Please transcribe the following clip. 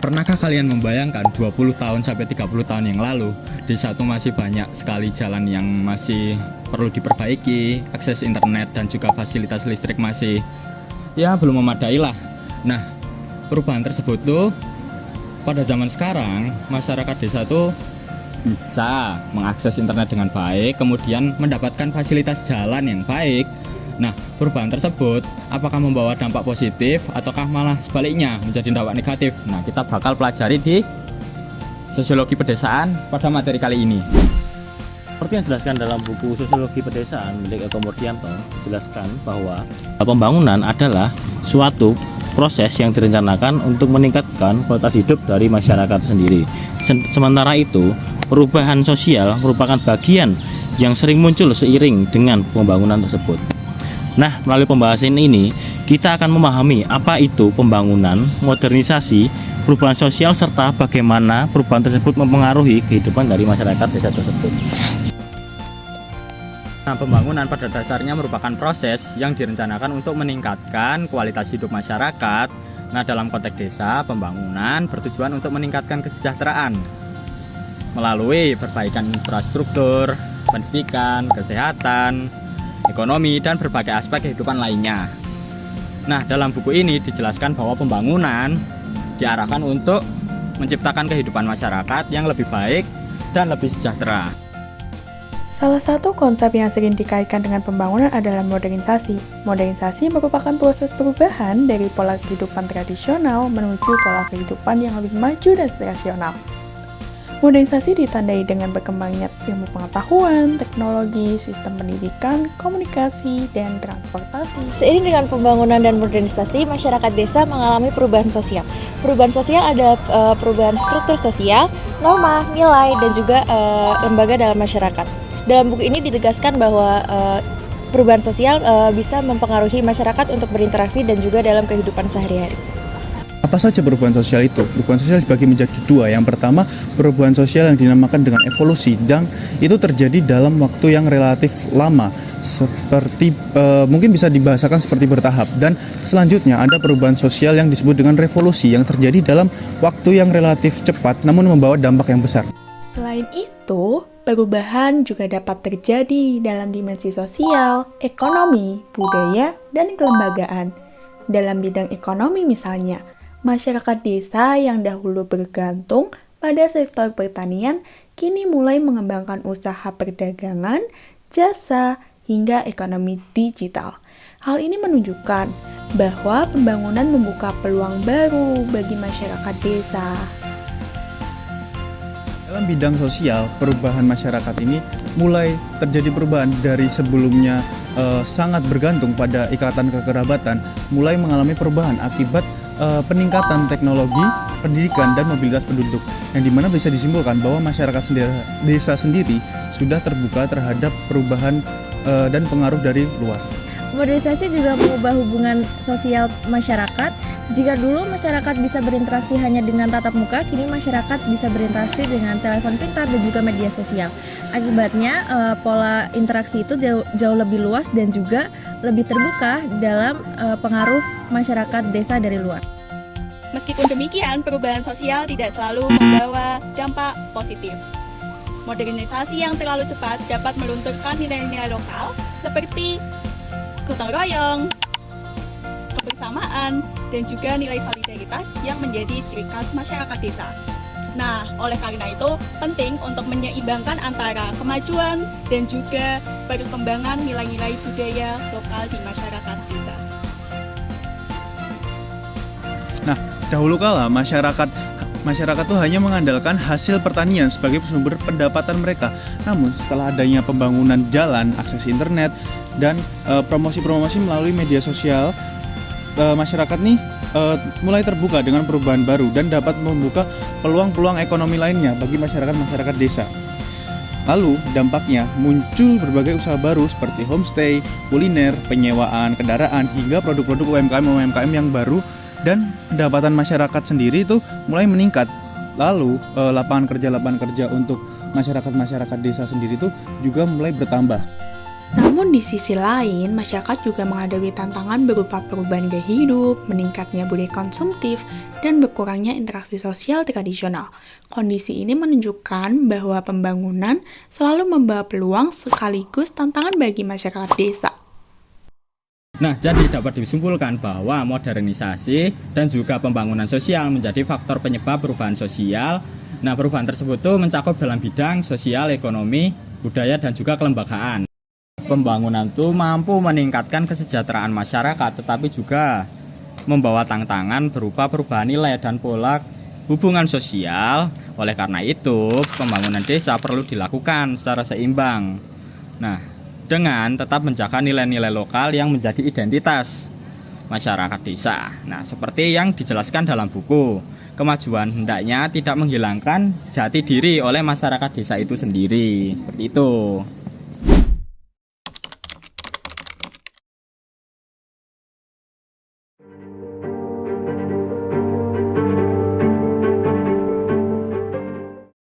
Pernahkah kalian membayangkan 20 tahun sampai 30 tahun yang lalu desa itu masih banyak sekali jalan yang masih perlu diperbaiki, akses internet dan juga fasilitas listrik masih belum memadai lah. Nah, perubahan tersebut tuh pada zaman sekarang masyarakat desa tuh bisa mengakses internet dengan baik, kemudian mendapatkan fasilitas jalan yang baik. Nah, perubahan tersebut apakah membawa dampak positif ataukah malah sebaliknya menjadi dampak negatif? Nah, kita bakal pelajari di Sosiologi Pedesaan pada materi kali ini. Seperti yang dijelaskan dalam buku Sosiologi Pedesaan milik Eko Murdianto, dijelaskan bahwa pembangunan adalah suatu proses yang direncanakan untuk meningkatkan kualitas hidup dari masyarakat sendiri. Sementara itu, perubahan sosial merupakan bagian yang sering muncul seiring dengan pembangunan tersebut. Nah, melalui pembahasan ini, kita akan memahami apa itu pembangunan, modernisasi, perubahan sosial, serta bagaimana perubahan tersebut mempengaruhi kehidupan dari masyarakat desa tersebut. Nah, pembangunan pada dasarnya merupakan proses yang direncanakan untuk meningkatkan kualitas hidup masyarakat. Nah, dalam konteks desa, pembangunan bertujuan untuk meningkatkan kesejahteraan melalui perbaikan infrastruktur, pendidikan, kesehatan, ekonomi, dan berbagai aspek kehidupan lainnya. Nah, dalam buku ini dijelaskan bahwa pembangunan diarahkan untuk menciptakan kehidupan masyarakat yang lebih baik dan lebih sejahtera. Salah satu konsep yang sering dikaitkan dengan pembangunan adalah modernisasi. Modernisasi merupakan proses perubahan dari pola kehidupan tradisional menuju pola kehidupan yang lebih maju dan rasional. Modernisasi ditandai dengan berkembangnya ilmu pengetahuan, teknologi, sistem pendidikan, komunikasi, dan transportasi. Seiring dengan pembangunan dan modernisasi, masyarakat desa mengalami perubahan sosial. Perubahan sosial adalah perubahan struktur sosial, norma, nilai, dan juga lembaga dalam masyarakat. Dalam buku ini ditegaskan bahwa perubahan sosial bisa mempengaruhi masyarakat untuk berinteraksi dan juga dalam kehidupan sehari-hari. Apa saja perubahan sosial itu? Perubahan sosial dibagi menjadi dua. Yang pertama, perubahan sosial yang dinamakan dengan evolusi, dan itu terjadi dalam waktu yang relatif lama, seperti mungkin bisa dibahasakan seperti bertahap. Dan selanjutnya ada perubahan sosial yang disebut dengan revolusi, yang terjadi dalam waktu yang relatif cepat namun membawa dampak yang besar. Selain itu, perubahan juga dapat terjadi dalam dimensi sosial, ekonomi, budaya, dan kelembagaan. Dalam bidang ekonomi misalnya, masyarakat desa yang dahulu bergantung pada sektor pertanian kini mulai mengembangkan usaha perdagangan, jasa, hingga ekonomi digital. Hal ini menunjukkan bahwa pembangunan membuka peluang baru bagi masyarakat desa. Dalam bidang sosial, perubahan masyarakat ini mulai terjadi perubahan dari sebelumnya sangat bergantung pada ikatan kekerabatan, mulai mengalami perubahan akibat peningkatan teknologi, pendidikan, dan mobilitas penduduk, yang dimana bisa disimpulkan bahwa masyarakat desa sendiri sudah terbuka terhadap perubahan dan pengaruh dari luar. Modernisasi juga mengubah hubungan sosial masyarakat. Jika dulu masyarakat bisa berinteraksi hanya dengan tatap muka, kini masyarakat bisa berinteraksi dengan telepon pintar dan juga media sosial. Akibatnya, pola interaksi itu jauh lebih luas dan juga lebih terbuka dalam pengaruh masyarakat desa dari luar. Meskipun demikian, perubahan sosial tidak selalu membawa dampak positif. Modernisasi yang terlalu cepat dapat melunturkan nilai-nilai lokal seperti gotong royong, kebersamaan, dan juga nilai solidaritas yang menjadi ciri khas masyarakat desa. Nah, oleh karena itu, penting untuk menyeimbangkan antara kemajuan dan juga perkembangan nilai-nilai budaya lokal di masyarakat desa. Nah, dahulu kala masyarakat tuh hanya mengandalkan hasil pertanian sebagai sumber pendapatan mereka. Namun setelah adanya pembangunan jalan, akses internet, dan promosi-promosi melalui media sosial, masyarakat nih mulai terbuka dengan perubahan baru dan dapat membuka peluang-peluang ekonomi lainnya bagi masyarakat desa. Lalu dampaknya muncul berbagai usaha baru seperti homestay, kuliner, penyewaan kendaraan, hingga produk-produk UMKM yang baru, dan pendapatan masyarakat sendiri itu mulai meningkat. Lalu lapangan kerja untuk masyarakat desa sendiri itu juga mulai bertambah. Namun di sisi lain, masyarakat juga menghadapi tantangan berupa perubahan gaya hidup, meningkatnya budaya konsumtif, dan berkurangnya interaksi sosial tradisional. Kondisi ini menunjukkan bahwa pembangunan selalu membawa peluang sekaligus tantangan bagi masyarakat desa. Nah, jadi dapat disimpulkan bahwa modernisasi dan juga pembangunan sosial menjadi faktor penyebab perubahan sosial. Nah, perubahan tersebut tuh mencakup dalam bidang sosial, ekonomi, budaya, dan juga kelembagaan. Pembangunan itu mampu meningkatkan kesejahteraan masyarakat, tetapi juga membawa tantangan berupa perubahan nilai dan pola hubungan sosial. Oleh karena itu, pembangunan desa perlu dilakukan secara seimbang. Nah, dengan tetap menjaga nilai-nilai lokal yang menjadi identitas masyarakat desa. Nah, seperti yang dijelaskan dalam buku, kemajuan hendaknya tidak menghilangkan jati diri oleh masyarakat desa itu sendiri. Seperti itu.